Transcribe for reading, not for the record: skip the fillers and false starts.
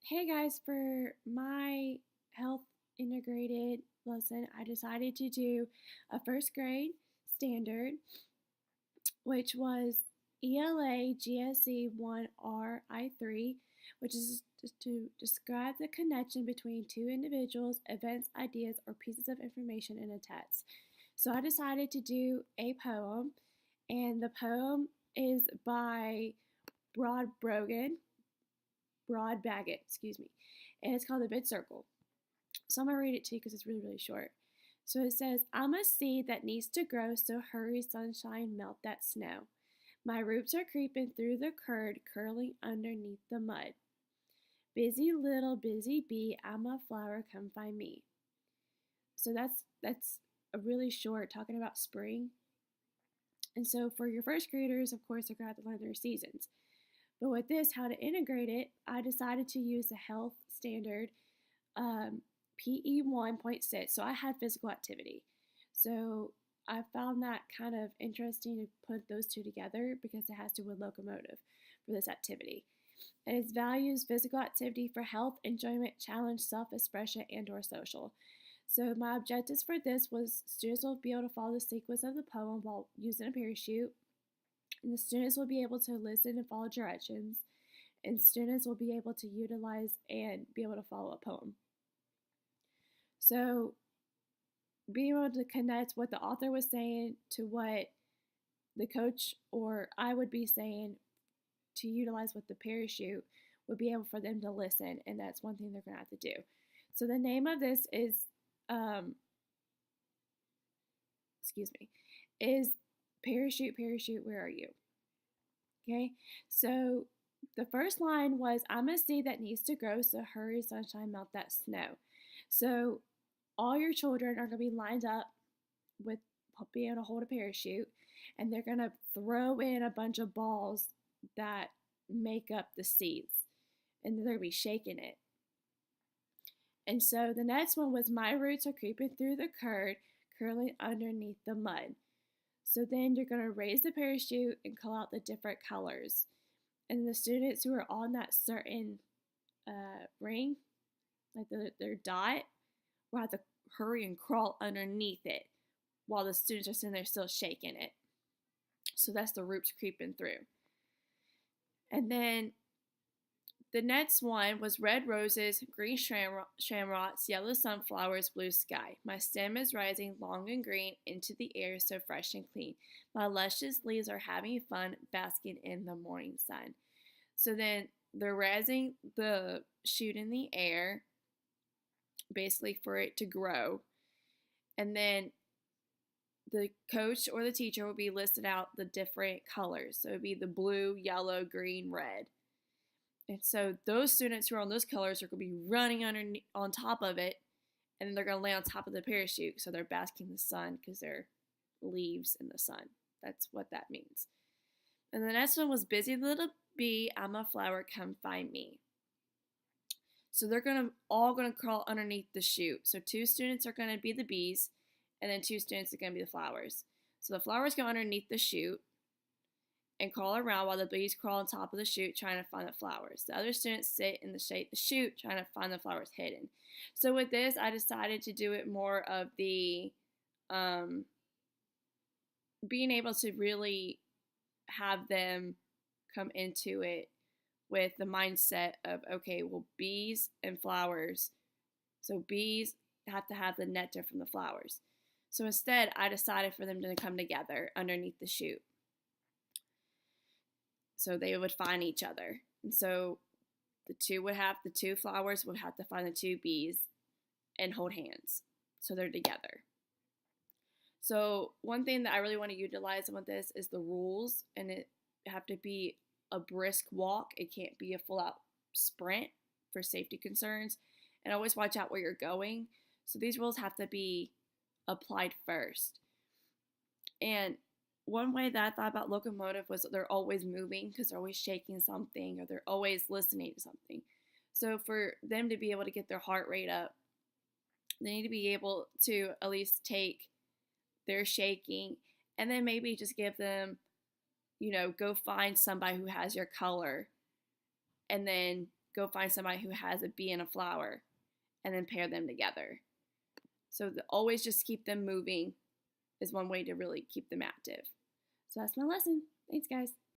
Hey guys, for my health integrated lesson, I decided to do a first grade standard, which was ELA GSE 1RI3, which is to describe the connection between two individuals, events, ideas, or pieces of information in a text. So I decided to do a poem, and the poem is by Broad Brogan, Broad Baggett, excuse me, and it's called The Big Circle. So I'm gonna read it to you because it's really, really short. So it says, I'm a seed that needs to grow, so hurry, sunshine, melt that snow. My roots are creeping through the curd, curling underneath the mud. Busy little busy bee, I'm a flower, come find me. So that's a really short talking about spring. And so for your first graders, of course, they're gonna have to learn their seasons. But with this, how to integrate it, I decided to use the health standard PE 1.6. So I had physical activity. So I found that kind of interesting to put those two together because it has to do with locomotive for this activity. And its values physical activity for health, enjoyment, challenge, self-expression, and or social. So my objectives for this was students will be able to follow the sequence of the poem while using a parachute, and the students will be able to listen and follow directions, and students will be able to utilize and be able to follow a poem. So being able to connect what the author was saying to what the coach or I would be saying to utilize with the parachute would be able for them to listen, and that's one thing they're going to have to do. So the name of this is, um, excuse me, is Parachute, Parachute, Where Are You? Okay, so the first line was, I'm a seed that needs to grow, so hurry, sunshine, melt that snow. So all your children are going to be lined up with being able to hold a parachute, and they're going to throw in a bunch of balls that make up the seeds, and they're going to be shaking it. And so the next one was, my roots are creeping through the curd, curling underneath the mud. So then you're going to raise the parachute and call out the different colors. And the students who are on that certain ring, like their dot, will have to hurry and crawl underneath it while the students are sitting there still shaking it. So that's the roots creeping through. And then the next one was red roses, green shamrocks, yellow sunflowers, blue sky. My stem is rising long and green into the air, so fresh and clean. My luscious leaves are having fun, basking in the morning sun. So then they're raising the shoot in the air, basically for it to grow. And then the coach or the teacher will be listed out the different colors. So it would be the blue, yellow, green, red. And so those students who are on those colors are going to be running underneath, on top of it, and then they're going to lay on top of the parachute. So they're basking in the sun because they're leaves in the sun. That's what that means. And the next one was busy little bee, I'm a flower, come find me. So they're all gonna crawl underneath the chute. So two students are gonna be the bees, and then two students are gonna be the flowers. So the flowers go underneath the chute and crawl around while the bees crawl on top of the chute trying to find the flowers. The other students sit in the chute trying to find the flowers hidden. So with this, I decided to do it more of the um, being able to really have them come into it with the mindset of, okay, well, bees and flowers. So bees have to have the nectar from the flowers. So instead, I decided for them to come together underneath the chute. So they would find each other. And so the two flowers would have to find the two bees and hold hands. So they're together. So one thing that I really want to utilize with this is the rules, and it have to be a brisk walk. It can't be a full out sprint for safety concerns. And always watch out where you're going. So these rules have to be applied first. And one way that I thought about locomotive was that they're always moving because they're always shaking something or they're always listening to something. So for them to be able to get their heart rate up, they need to be able to at least take their shaking and then maybe just give them, go find somebody who has your color and then go find somebody who has a bee and a flower and then pair them together. So always just keep them moving is one way to really keep them active. So that's my lesson. Thanks, guys.